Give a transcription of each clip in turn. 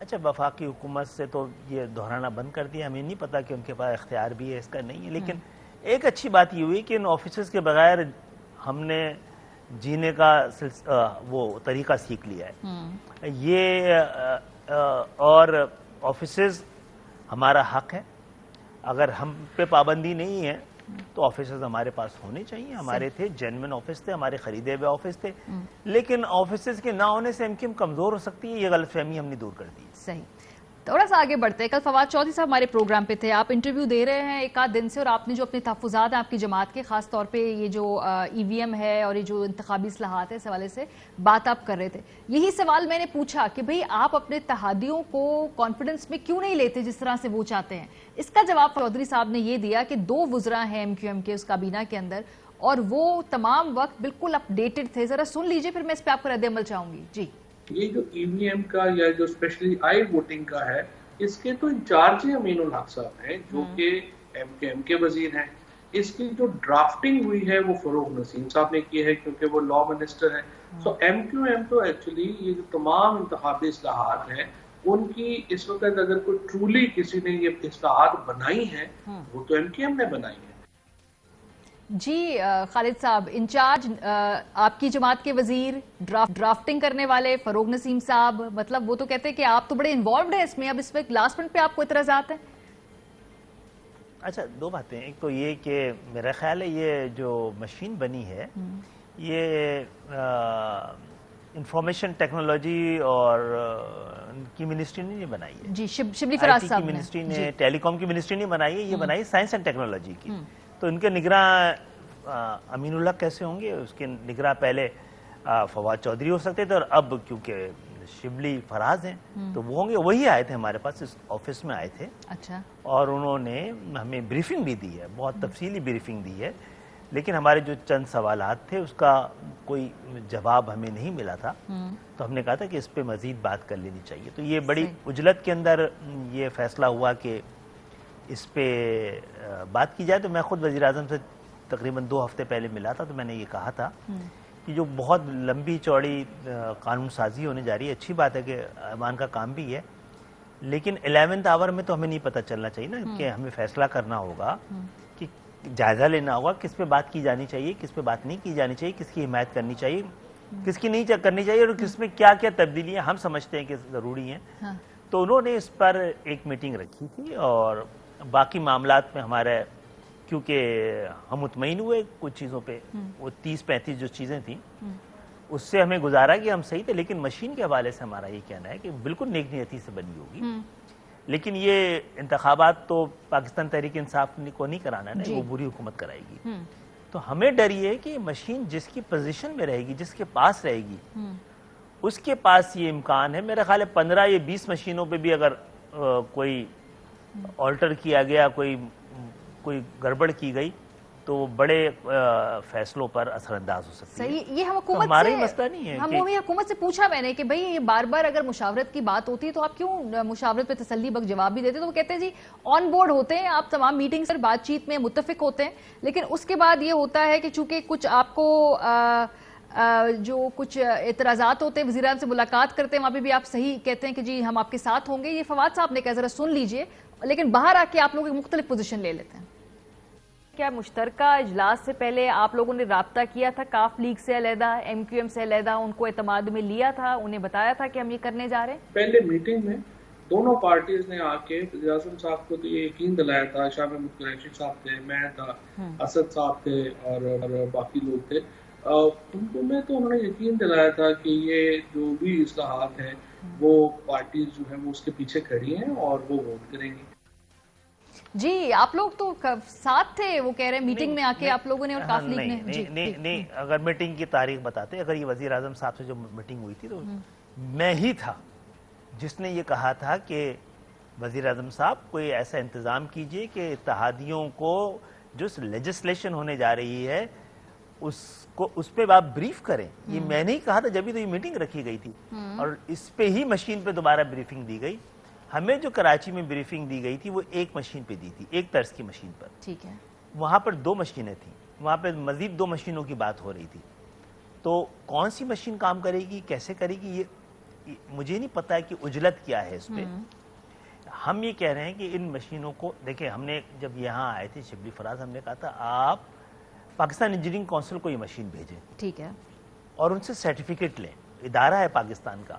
اچھا وفاقی حکومت سے تو یہ دہرانا بند کر دیا, ہمیں نہیں پتا کہ ان کے پاس اختیار بھی ہے اس کا نہیں ہے, لیکن ایک اچھی بات یہ ہوئی کہ ان آفیسز کے بغیر ہم نے جینے کا وہ طریقہ سیکھ لیا ہے یہ, اور آفیسز ہمارا حق ہے, اگر ہم پہ پابندی نہیں ہے تو آفیسز ہمارے پاس ہونے چاہیے, ہمارے تھے جینوئن آفس تھے, ہمارے خریدے ہوئے آفس تھے, لیکن آفیسز کے نہ ہونے سے MQM کمزور ہو سکتی ہے, یہ غلط فہمی ہم نے دور کر دی. صحیح, تھوڑا سا آگے بڑھتے ہیں. کل فواد چودھری صاحب ہمارے پروگرام پہ تھے, آپ انٹرویو دے رہے ہیں ایک آدھ دن سے, اور آپ نے جو اپنے تحفظات ہیں آپ کی جماعت کے, خاص طور پہ یہ جو EVM ہے اور یہ جو انتخابی اصلاحات ہے اس حوالے سے بات آپ کر رہے تھے. یہی سوال میں نے پوچھا کہ بھئی آپ اپنے اتحادیوں کو کانفیڈنس میں کیوں نہیں لیتے جس طرح سے وہ چاہتے ہیں. اس کا جواب چودھری صاحب نے یہ دیا کہ 2 وزراء ہیں MQM کے اس کابینہ کے اندر, اور وہ تمام وقت بالکل اپ ڈیٹڈ تھے. ذرا سن لیجئے, پھر میں اس پہ آپ کو رد عمل چاہوں گی. جی, یہ جو EVM کا یا جو اسپیشلی آئی ووٹنگ کا ہے, اس کے تو انچارج امین الحق صاحب ہیں جو کہ MQM کے وزیر ہیں. اس کی جو ڈرافٹنگ ہوئی ہے وہ فروغ نسیم صاحب نے کی ہے کیونکہ وہ لا منسٹر ہیں. سو MQM تو ایکچولی یہ جو تمام انتخابی اصلاحات ہیں ان کی اس وقت اگر کوئی ٹرولی کسی نے یہ اصلاحات بنائی ہیں وہ تو MQM نے بنائی ہے. جی خالد صاحب, انچارج آپ کی جماعت کے وزیر, ڈرافٹنگ کرنے والے فروغ نسیم صاحب, مطلب وہ تو کہتے ہیں کہ آپ تو بڑے انوالوڈ ہیں اس میں, اب اس وقت لاسٹ منٹ پہ آپ کو اعتراضات ہیں. اچھا 2 باتیں, ایک تو یہ کہ میرا خیال ہے یہ جو مشین بنی ہے یہ انفارمیشن ٹیکنالوجی اور کی منسٹری نے نہیں بنائی ہے. جی, شبلی فراز صاحب کی نے, منسٹری نے, ٹیلی کام کی منسٹری نے بنائی ہے, یہ بنائی سائنس اینڈ ٹیکنالوجی کی. تو ان کے نگراں امین الحق کیسے ہوں گے, اس کے نگراں پہلے فواد چودھری ہو سکتے تھے, اور اب کیونکہ شبلی فراز ہیں تو وہ ہوں گے. وہی آئے تھے ہمارے پاس, اس آفس میں آئے تھے. اچھا, اور انہوں نے ہمیں بریفنگ بھی دی ہے, بہت تفصیلی بریفنگ دی ہے, لیکن ہمارے جو چند سوالات تھے اس کا کوئی جواب ہمیں نہیں ملا تھا, تو ہم نے کہا تھا کہ اس پہ مزید بات کر لینی چاہیے. تو یہ بڑی عجلت کے اندر یہ فیصلہ ہوا کہ اس پہ بات کی جائے. تو میں خود وزیر اعظم سے تقریباً 2 ہفتے پہلے ملا تھا, تو میں نے یہ کہا تھا کہ جو بہت لمبی چوڑی قانون سازی ہونے جا رہی ہے, اچھی بات ہے کہ ایوان کا کام بھی ہے, لیکن 11th آور میں تو ہمیں نہیں پتہ چلنا چاہیے نا کہ ہمیں فیصلہ کرنا ہوگا, کہ جائزہ لینا ہوگا کس پہ بات کی جانی چاہیے, کس پہ بات نہیں کی جانی چاہیے, کس کی حمایت کرنی چاہیے, کس کی نہیں کرنی چاہیے, اور کس میں کیا کیا تبدیلیاں ہم سمجھتے ہیں کہ ضروری ہیں. تو انہوں نے اس پر ایک میٹنگ رکھی تھی, اور باقی معاملات میں ہمارے, کیونکہ ہم مطمئن ہوئے کچھ چیزوں پہ, وہ 30-35 جو چیزیں تھیں اس سے ہمیں گزارا کہ ہم صحیح تھے, لیکن مشین کے حوالے سے ہمارا یہ کہنا ہے کہ بالکل نیک نیتی سے بنی ہوگی, لیکن یہ انتخابات تو پاکستان تحریک انصاف کو نہیں کرانا ہے, وہ بری حکومت کرائے گی. تو ہمیں ڈر یہ ہے کہ مشین جس کی پوزیشن میں رہے گی, جس کے پاس رہے گی, اس کے پاس یہ امکان ہے. میرا خیال ہے 15 یا 20 مشینوں پہ بھی اگر کوئی آلٹر کیا گیا, کوئی گڑبڑ کی گئی, تو بڑے فیصلوں پر اثر انداز ہو سکتی ہے. صحیح, یہ ہم حکومت ہمارا سے, ہی مسئلہ نہیں ہے. ہم حکومت سے پوچھا میں نے کہ بھئی یہ بار بار اگر مشاورت کی بات ہوتی ہے تو آپ کیوں مشاورت پہ تسلی بخش جواب بھی دیتے, تو وہ کہتے ہیں جی آن بورڈ ہوتے ہیں آپ, تمام میٹنگ سے بات چیت میں متفق ہوتے ہیں, لیکن اس کے بعد یہ ہوتا ہے کہ چونکہ کچھ آپ کو جو کچھ اعتراضات ہوتے ہیں, وزیر اعظم سے ملاقات کرتے ہیں, وہاں پہ بھی آپ صحیح کہتے ہیں کہ جی ہم آپ کے ساتھ ہوں گے. یہ فواد صاحب نے کہا, ذرا سن لیجئے, لیکن باہر آ کے آپ لوگ ایک مختلف پوزیشن لے لیتے ہیں. کیا مشترکہ اجلاس سے پہلے آپ لوگوں نے رابطہ کیا تھا کاف لیگ سے علیحدہ, MQM سے علیحدہ, ان کو اعتماد میں لیا تھا, انہیں بتایا تھا کہ ہم یہ کرنے جا رہے ہیں؟ پہلے میٹنگ میں دونوں پارٹیز نے آ کے وزیر اعظم صاحب کو تو یہ یقین دلایا تھا, شاہ محمود قریشی صاحب تھے, میں تھا, اسد صاحب تھے, اور باقی لوگ تھے, ان کو میں تو انہوں نے یقین دلایا تھا کہ یہ جو بھی اصلاحات ہیں وہ پارٹیز جو ہیں وہ اس کے پیچھے کھڑی ہیں اور وہ ووٹ کریں گی. جی آپ لوگ تو ساتھ تھے, وہ کہہ رہے ہیں میٹنگ میں آ کے آپ لوگوں نے اور کاف لیگ نے. نہیں, اگر میٹنگ کی تاریخ بتاتے, اگر یہ وزیر اعظم صاحب سے جو میٹنگ ہوئی تھی تو میں ہی تھا جس نے یہ کہا تھا کہ وزیر اعظم صاحب کوئی ایسا انتظام کیجئے کہ اتحادیوں کو جو لیجسلیشن ہونے جا رہی ہے اس پہ آپ بریف کریں. یہ میں نے ہی کہا تھا, جبھی تو یہ میٹنگ رکھی گئی تھی, اور اس پہ ہی مشین پہ دوبارہ بریفنگ دی گئی. ہمیں جو کراچی میں بریفنگ دی گئی تھی وہ ایک مشین پہ دی تھی, ایک طرز کی مشین پر. ٹھیک ہے, وہاں پر 2 مشینیں تھیں, وہاں پہ مزید 2 مشینوں کی بات ہو رہی تھی. تو کون سی مشین کام کرے گی, کیسے کرے گی, مجھے نہیں پتا ہے کہ اجلت کیا ہے اس پہ. ہم یہ کہہ رہے ہیں کہ ان مشینوں کو دیکھیں, ہم نے جب یہاں آئے تھے شبلی فراز, ہم نے کہا تھا آپ پاکستان انجینئرنگ کونسل کو یہ مشین بھیجیں, ٹھیک ہے, اور ان سے سرٹیفکیٹ لیں, ادارہ ہے پاکستان کا,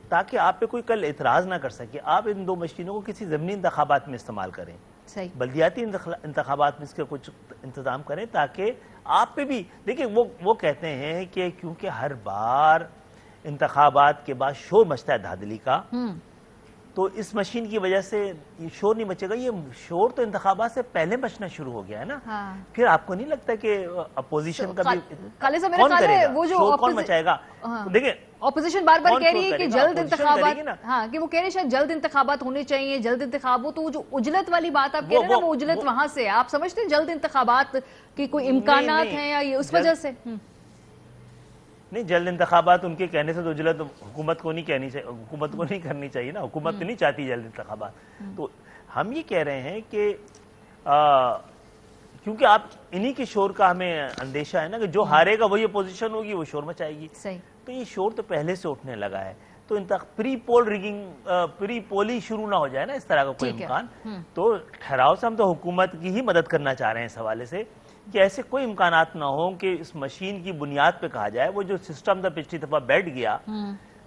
تاکہ آپ پہ کوئی کل اعتراض نہ کر سکے. آپ ان 2 مشینوں کو کسی ضمنی انتخابات میں استعمال کریں, صحیح, بلدیاتی انتخابات میں اس کا کچھ انتظام کریں, تاکہ آپ پہ بھی دیکھیں. وہ کہتے ہیں کہ کیونکہ ہر بار انتخابات کے بعد شور مچتا ہے دھاندلی کا, تو اس مشین کی وجہ سے یہ شور نہیں مچے گا. یہ شور تو انتخابات سے پہلے مچنا شروع ہو گیا ہے نا. پھر آپ کو نہیں لگتا کہ اپوزیشن کا بھی کون کرے گا, شور کون مچائے گا؟ دیکھیں اپوزیشن بار بار کہہ رہی ہے کہ جلد انتخابات, ہاں کہ وہ کہہ رہے ہیں شاید جلد انتخابات ہونے چاہیے, جلد انتخاب ہو, تو وہ جو اجلت والی بات آپ کہہ رہے ہیں نا, وہ اجلت وہاں سے آپ سمجھتے ہیں جلد انتخابات کی کوئی امکانات ہیں یا یہ اس وجہ سے؟ نہیں, جلد انتخابات ان کے کہنے سے تو اجلت حکومت کو نہیں کہنی چاہیے, حکومت کو نہیں کرنی چاہیے نا, حکومت نہیں چاہتی جلد انتخابات. تو ہم یہ کہہ رہے ہیں کہ کیونکہ آپ انہی کے شور کا ہمیں اندیشہ ہے نا کہ جو ہارے گا وہی اپوزیشن ہوگی, وہ شور مچائے گی. صحیح, تو یہ شور تو پہلے سے اٹھنے لگا ہے, تو پری پول ریگنگ, پری پولی شروع نہ ہو جائے نا اس طرح کا کوئی امکان. تو ٹھہراؤ سے ہم تو حکومت کی ہی مدد کرنا چاہ رہے ہیں اس حوالے سے کہ ایسے کوئی امکانات نہ ہوں کہ اس مشین کی بنیاد پہ کہا جائے. وہ جو سسٹم تھا پچھلی دفعہ بیٹھ گیا,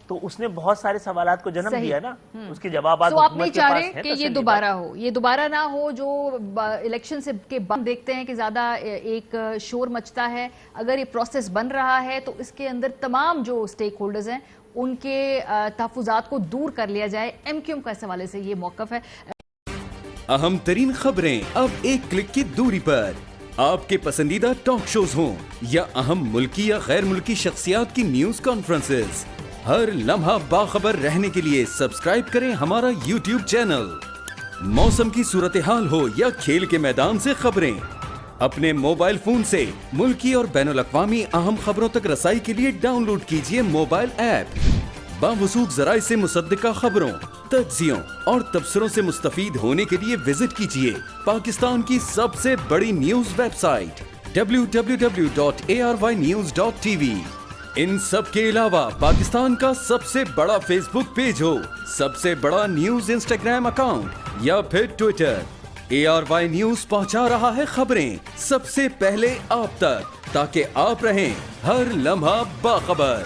تو اس نے بہت سارے سوالات کو جنم دیا نا, اس کے جوابات تو آپ نہیں حکومت کے چاہ پاس رہے ہیں. کہ یہ دوبارہ ہو, یہ دوبارہ نہ ہو جو الیکشن سے کے بعد دیکھتے ہیں کہ زیادہ ایک شور مچتا ہے. اگر یہ پروسیس بن رہا ہے تو اس کے اندر تمام جو سٹیک ہولڈرز ہیں ان کے تحفظات کو دور کر لیا جائے. ایم کیو ایم کا اس حوالے سے یہ موقف ہے. اہم ترین خبریں اب ایک کلک کی دوری پر. آپ کے پسندیدہ ٹاک شوز ہوں یا اہم ملکی یا غیر ملکی شخصیات کی نیوز کانفرنسز, ہر لمحہ باخبر رہنے کے لیے سبسکرائب کریں ہمارا یوٹیوب چینل. موسم کی صورتحال ہو یا کھیل کے میدان سے خبریں, اپنے موبائل فون سے ملکی اور بین الاقوامی اہم خبروں تک رسائی کے لیے ڈاؤن لوڈ کیجیے موبائل ایپ. باوثوق ذرائع سے مصدقہ خبروں, تجزیوں اور تبصروں سے مستفید ہونے کے لیے وزٹ کیجیے پاکستان کی سب سے بڑی نیوز ویب سائٹ www.arYnews.tv. ان سب کے علاوہ پاکستان کا سب سے بڑا فیس بک پیج ہو, سب سے بڑا نیوز انسٹاگرام اکاؤنٹ یا پھر ٹویٹر, ARY نیوز پہنچا رہا ہے خبریں سب سے پہلے آپ تک, تاکہ آپ رہیں ہر لمحہ باخبر.